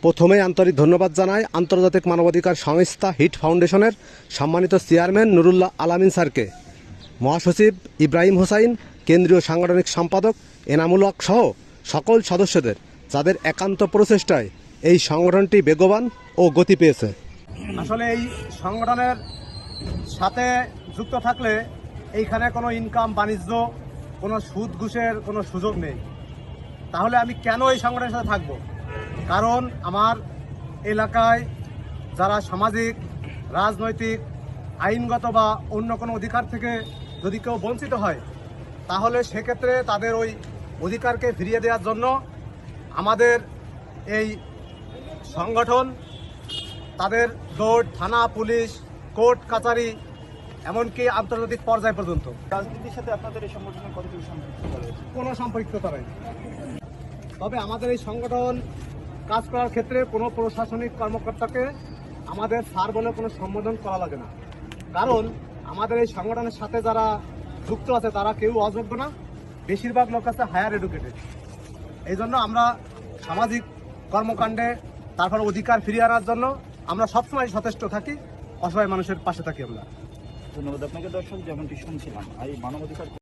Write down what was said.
প্রথমেই আন্তরিক ধন্যবাদ জানাই আন্তর্জাতিক মানবাধিকার সংস্থা হিট ফাউন্ডেশনের সম্মানিত চেয়ারম্যান নুরুল্লাহ আলামিন স্যারকে, মহাসচিব ইব্রাহিম হোসাইন, কেন্দ্রীয় সাংগঠনিক সম্পাদক এনামুল হক সহ সকল সদস্যদের, যাদের একান্ত প্রচেষ্টায় এই সংগঠনটি বেগবান ও গতি পেয়েছে। আসলে এই সংগঠনের সাথে যুক্ত থাকলে এইখানে কোনো ইনকাম বাণিজ্য, কোনো সুদ ঘুষের কোনো সুযোগ নেই। তাহলে আমি কেন এই সংগঠনের সাথে থাকব? কারণ আমার এলাকায় যারা সামাজিক, রাজনৈতিক, আইনগত বা অন্য কোনো অধিকার থেকে যদি কেউ বঞ্চিত হয়, তাহলে সেক্ষেত্রে তাদের ওই অধিকারকে ফিরিয়ে দেওয়ার জন্য আমাদের এই সংগঠন তাদের দৌড় থানা, পুলিশ, কোর্ট কাছারি, এমনকি আন্তর্জাতিক পর্যায় পর্যন্ত। রাজনীতির সাথে আপনাদের এই সংগঠনের কতটুকু সম্পৃক্ততা রয়েছে? কোনো সম্পৃক্ততা নেই। তবে আমাদের এই সংগঠন কাজ করার ক্ষেত্রে কোনো প্রশাসনিক কর্মকর্তাকে আমাদের স্যার বলে কোনো সম্বোধন করা লাগে না। কারণ আমাদের এই সংগঠনের সাথে যারা যুক্ত আছে তারা কেউ অযোগ্য না, বেশিরভাগ লোক আছে হায়ার এডুকেটেড। এই জন্য আমরা সামাজিক কর্মকাণ্ডে তারপর অধিকার ফিরিয়ে আনার জন্য আমরা সবসময় সচেষ্ট থাকি, অসহায় মানুষের পাশে থাকি আমরা। ধন্যবাদ আপনাকে। দর্শক, যেমনটি শুনছিলাম, এই মানবাধিকার